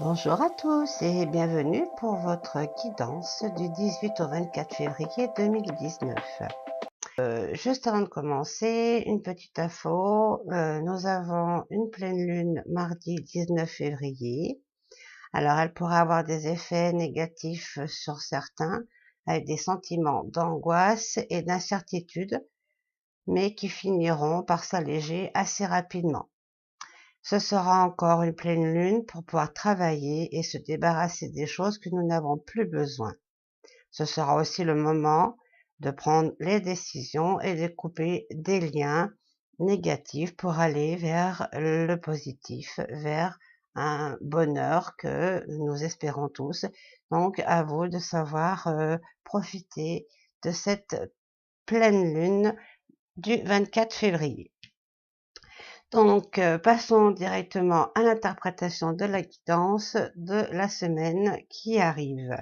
Bonjour à tous et bienvenue pour votre guidance du 18 au 24 février 2019. Juste avant de commencer, une petite info. Nous avons une pleine lune mardi 19 février. Alors elle pourra avoir des effets négatifs sur certains, avec des sentiments d'angoisse et d'incertitude, mais qui finiront par s'alléger assez rapidement. Ce sera encore une pleine lune pour pouvoir travailler et se débarrasser des choses que nous n'avons plus besoin. Ce sera aussi le moment de prendre les décisions et de couper des liens négatifs pour aller vers le positif, vers un bonheur que nous espérons tous. Donc à vous de savoir profiter de cette pleine lune du 24 février. Donc, passons directement à l'interprétation de la guidance de la semaine qui arrive.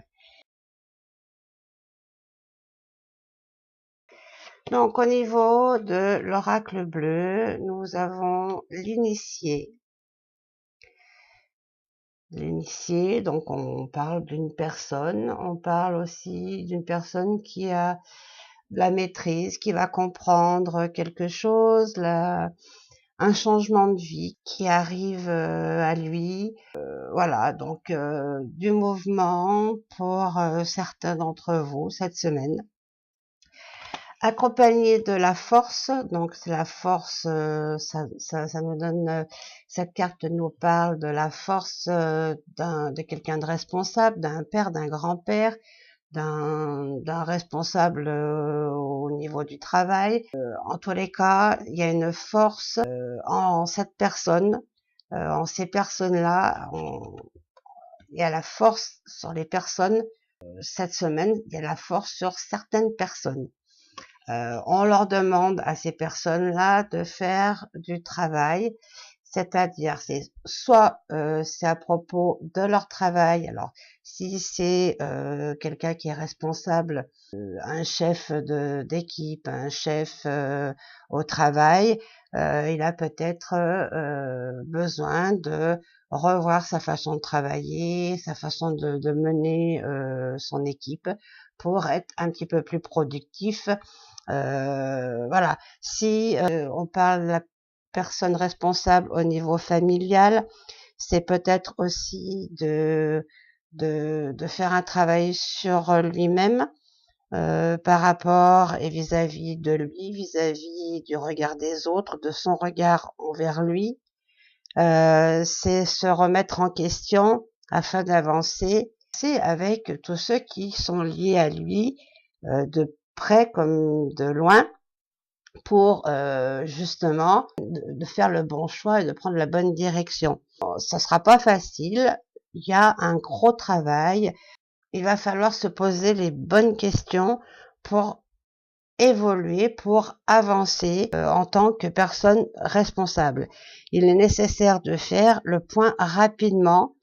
Donc, au niveau de l'oracle bleu, nous avons l'initié. L'initié, donc on parle d'une personne, on parle aussi d'une personne qui a la maîtrise, qui va comprendre quelque chose, un changement de vie qui arrive à lui. Voilà, donc du mouvement pour certains d'entre vous cette semaine. Accompagné de la force, donc c'est la force, ça nous donne, cette carte nous parle de la force de quelqu'un de responsable, d'un père, d'un grand-père, d'un responsable au niveau du travail. En tous les cas, il y a une force en cette personne, en ces personnes-là. Il y a la force sur les personnes. Cette semaine, il y a la force sur certaines personnes. On leur demande à ces personnes-là de faire du travail, c'est-à-dire c'est soit c'est à propos de leur travail. Alors si c'est quelqu'un qui est responsable, un chef d'équipe, un chef au travail, il a peut-être besoin de revoir sa façon de travailler, sa façon de mener son équipe pour être un petit peu plus productif. Voilà. Si on parle de la personne responsable au niveau familial, c'est peut-être aussi de faire un travail sur lui-même par rapport et vis-à-vis de lui, vis-à-vis du regard des autres, de son regard envers lui. C'est se remettre en question afin d'avancer. C'est avec tous ceux qui sont liés à lui, de près comme de loin, pour justement de faire le bon choix et de prendre la bonne direction. Ça sera pas facile, il y a un gros travail, il va falloir se poser les bonnes questions pour évoluer, pour avancer en tant que personne responsable. Il est nécessaire de faire le point rapidement.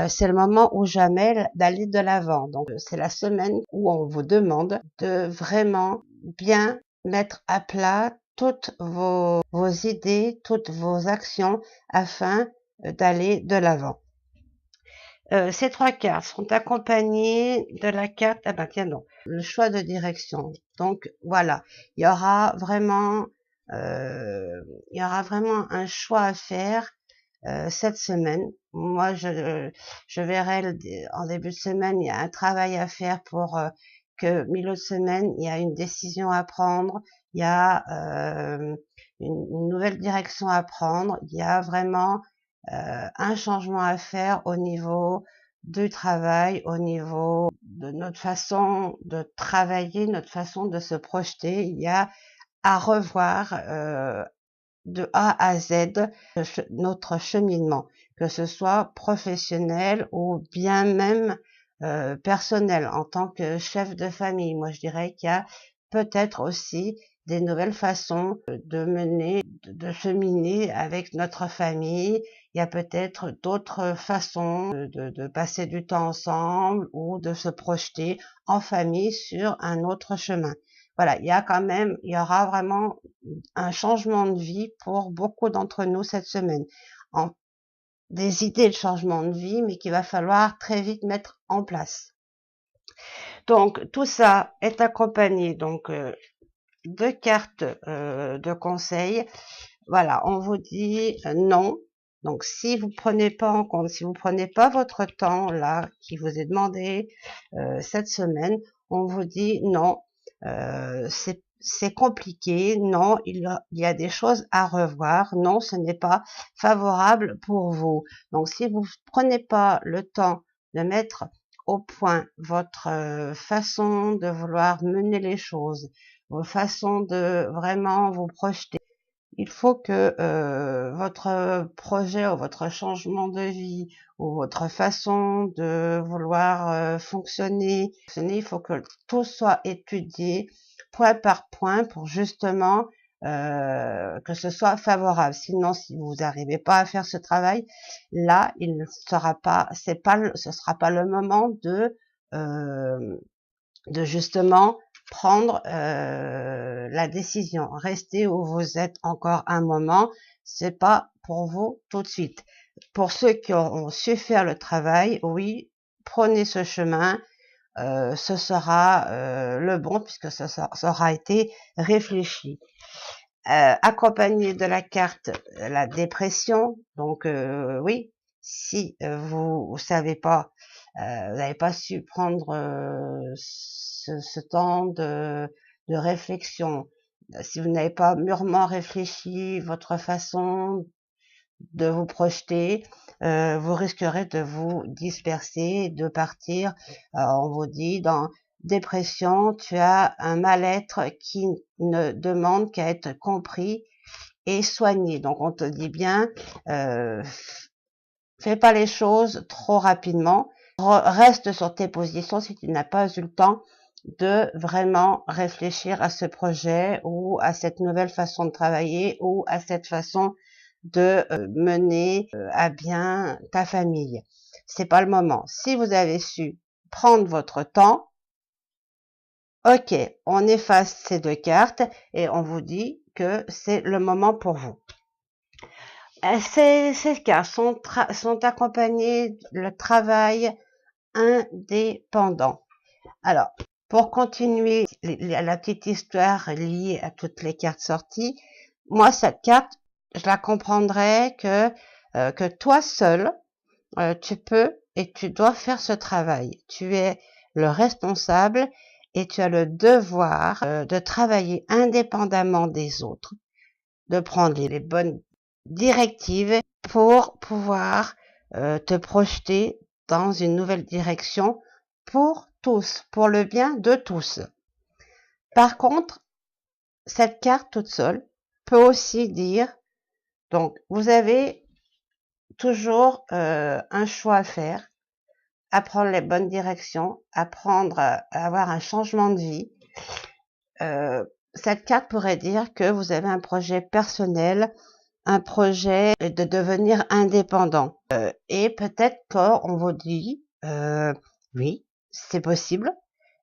C'est le moment ou jamais d'aller de l'avant. Donc c'est la semaine où on vous demande de vraiment bien mettre à plat toutes vos idées, toutes vos actions afin d'aller de l'avant. Ces trois cartes sont accompagnées de la carte, ah ben tiens non, le choix de direction. Donc voilà, il y aura vraiment, il y aura vraiment un choix à faire cette semaine. Moi, je verrai en début de semaine, il y a un travail à faire pour que milieu de semaine, il y a une décision à prendre, il y a une nouvelle direction à prendre, il y a vraiment un changement à faire au niveau du travail, au niveau de notre façon de travailler, notre façon de se projeter. Il y a à revoir de A à Z notre cheminement, que ce soit professionnel ou bien même personnel en tant que chef de famille. Moi, je dirais qu'il y a peut-être aussi des nouvelles façons de mener, de cheminer avec notre famille. Il y a peut-être d'autres façons de passer du temps ensemble ou de se projeter en famille sur un autre chemin. Voilà, il y aura vraiment un changement de vie pour beaucoup d'entre nous cette semaine. En des idées de changement de vie, mais qu'il va falloir très vite mettre en place. Donc tout ça est accompagné donc de cartes de conseils. Voilà, on vous dit non. Donc si vous prenez pas en compte, si vous prenez pas votre temps là qui vous est demandé cette semaine, on vous dit non. C'est compliqué, non, il y a des choses à revoir, non, ce n'est pas favorable pour vous. Donc si vous prenez pas le temps de mettre au point votre façon de vouloir mener les choses, vos façons de vraiment vous projeter, il faut que votre projet ou votre changement de vie ou votre façon de vouloir fonctionner, il faut que tout soit étudié point par point pour justement que ce soit favorable. Sinon, si vous n'arrivez pas à faire ce travail, là, il ne sera pas, ce sera pas le moment de justement prendre la décision. Restez où vous êtes encore un moment, c'est pas pour vous tout de suite. Pour ceux qui ont su faire le travail, oui, prenez ce chemin, ce sera le bon puisque ça aura été réfléchi. Accompagné de la carte la dépression, donc oui, si vous savez pas, vous n'avez pas su prendre ce temps de réflexion, si vous n'avez pas mûrement réfléchi votre façon de vous projeter, vous risquerez de vous disperser, de partir, on vous dit, dans dépression, tu as un mal-être qui ne demande qu'à être compris et soigné. Donc on te dit bien, fais pas les choses trop rapidement, reste sur tes positions si tu n'as pas eu le temps de vraiment réfléchir à ce projet ou à cette nouvelle façon de travailler ou à cette façon de mener à bien ta famille. C'est pas le moment. Si vous avez su prendre votre temps, ok, on efface ces deux cartes et on vous dit que c'est le moment pour vous. Ces cartes sont accompagnées de travail indépendant. Alors, pour continuer la petite histoire liée à toutes les cartes sorties, moi, cette carte, je la comprendrais que toi seul, tu peux et tu dois faire ce travail. Tu es le responsable et tu as le devoir de travailler indépendamment des autres, de prendre les bonnes directives pour pouvoir te projeter dans une nouvelle direction pour tous, pour le bien de tous. Par contre, cette carte toute seule peut aussi dire, donc vous avez toujours un choix à faire, à prendre les bonnes directions, apprendre à avoir un changement de vie. Cette carte pourrait dire que vous avez un projet personnel, un projet de devenir indépendant. Et peut-être qu'on vous dit, oui, c'est possible,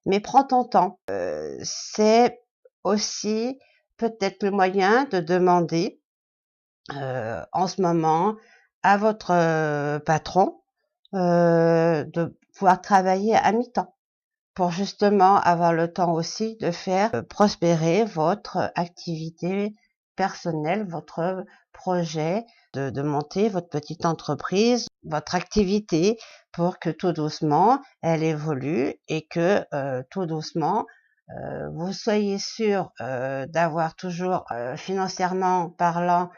mais prends ton temps. C'est aussi peut-être le moyen de demander en ce moment à votre patron de pouvoir travailler à mi-temps pour justement avoir le temps aussi de faire prospérer votre activité personnelle, votre projet, de monter votre petite entreprise, votre activité pour que tout doucement elle évolue et que tout doucement vous soyez sûr d'avoir toujours financièrement parlant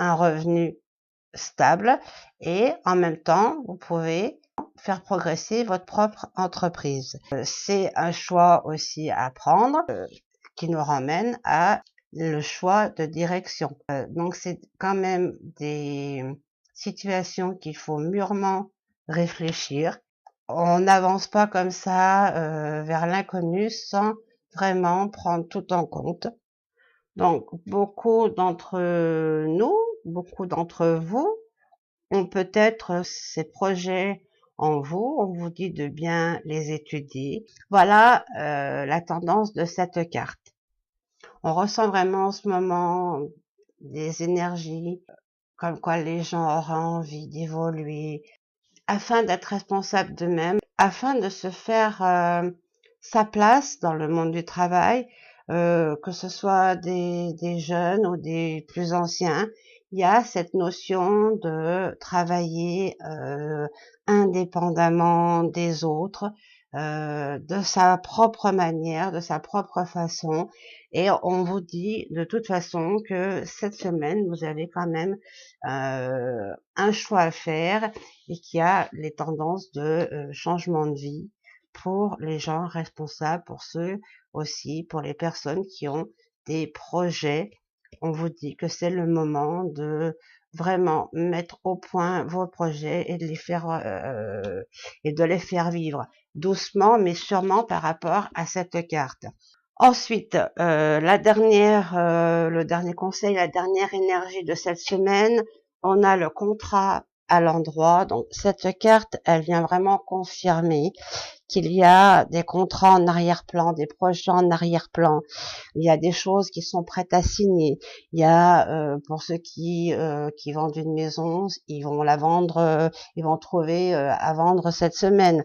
un revenu stable et en même temps vous pouvez faire progresser votre propre entreprise. C'est un choix aussi à prendre qui nous ramène à le choix de direction. Donc c'est quand même des situations qu'il faut mûrement réfléchir. On n'avance pas comme ça vers l'inconnu sans vraiment prendre tout en compte. Donc beaucoup d'entre nous, beaucoup d'entre vous ont peut-être ces projets en vous, on vous dit de bien les étudier. Voilà la tendance de cette carte. On ressent vraiment en ce moment des énergies comme quoi les gens auraient envie d'évoluer, afin d'être responsables d'eux-mêmes, afin de se faire sa place dans le monde du travail, que ce soit des jeunes ou des plus anciens. Il y a cette notion de travailler indépendamment des autres, de sa propre manière, de sa propre façon. Et on vous dit de toute façon que cette semaine, vous avez quand même un choix à faire et qu'il y a les tendances de changement de vie pour les gens responsables, pour ceux aussi, pour les personnes qui ont des projets. On vous dit que c'est le moment de vraiment mettre au point vos projets et de les faire vivre doucement mais sûrement par rapport à cette carte. Ensuite, le dernier conseil, la dernière énergie de cette semaine, on a le contrat à l'endroit. Donc cette carte, elle vient vraiment confirmer qu'il y a des contrats en arrière-plan, des projets en arrière-plan. Il y a des choses qui sont prêtes à signer. Il y a pour ceux qui vendent une maison, ils vont la vendre, ils vont trouver à vendre cette semaine.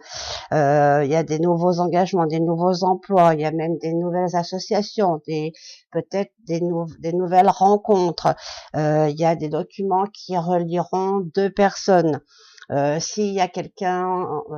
Il y a des nouveaux engagements, des nouveaux emplois, il y a même des nouvelles associations, peut-être des nouvelles rencontres. Il y a des documents qui relieront deux personnes. S'il y a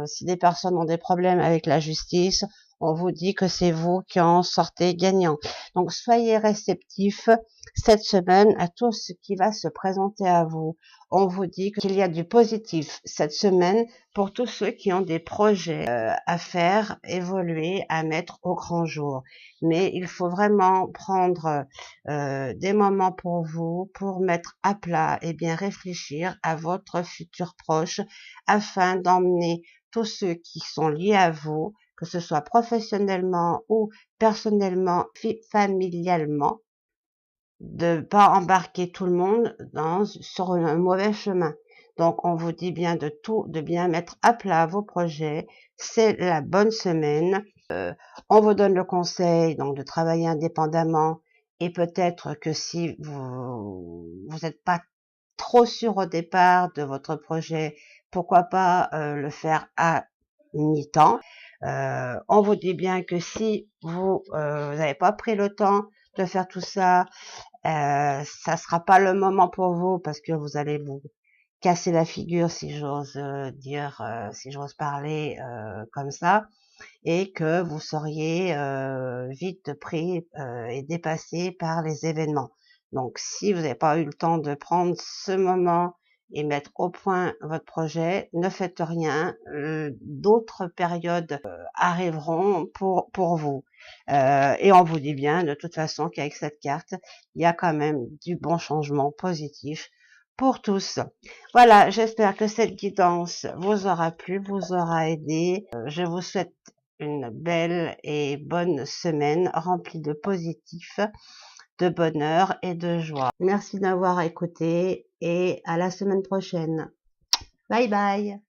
si des personnes ont des problèmes avec la justice, on vous dit que c'est vous qui en sortez gagnant. Donc soyez réceptifs cette semaine à tout ce qui va se présenter à vous. On vous dit qu'il y a du positif cette semaine pour tous ceux qui ont des projets à faire, évoluer, à mettre au grand jour. Mais il faut vraiment prendre des moments pour vous, pour mettre à plat et bien réfléchir à votre futur proche afin d'emmener tous ceux qui sont liés à vous, que ce soit professionnellement ou personnellement, familialement, de pas embarquer tout le monde sur un mauvais chemin. Donc, on vous dit bien de bien mettre à plat vos projets. C'est la bonne semaine. On vous donne le conseil donc de travailler indépendamment et peut-être que si vous n'êtes pas trop sûr au départ de votre projet, pourquoi pas le faire à mi-temps. On vous dit bien que si vous n'avez pas pris le temps de faire tout ça, ça sera pas le moment pour vous parce que vous allez vous casser la figure si j'ose dire, si j'ose parler comme ça, et que vous seriez vite pris et dépassé par les événements. Donc si vous n'avez pas eu le temps de prendre ce moment et mettre au point votre projet, ne faites rien, d'autres périodes arriveront pour vous. Et on vous dit bien de toute façon qu'avec cette carte, il y a quand même du bon changement positif pour tous. Voilà, j'espère que cette guidance vous aura plu, vous aura aidé. Je vous souhaite une belle et bonne semaine remplie de positif, de bonheur et de joie. Merci d'avoir écouté et à la semaine prochaine. Bye bye.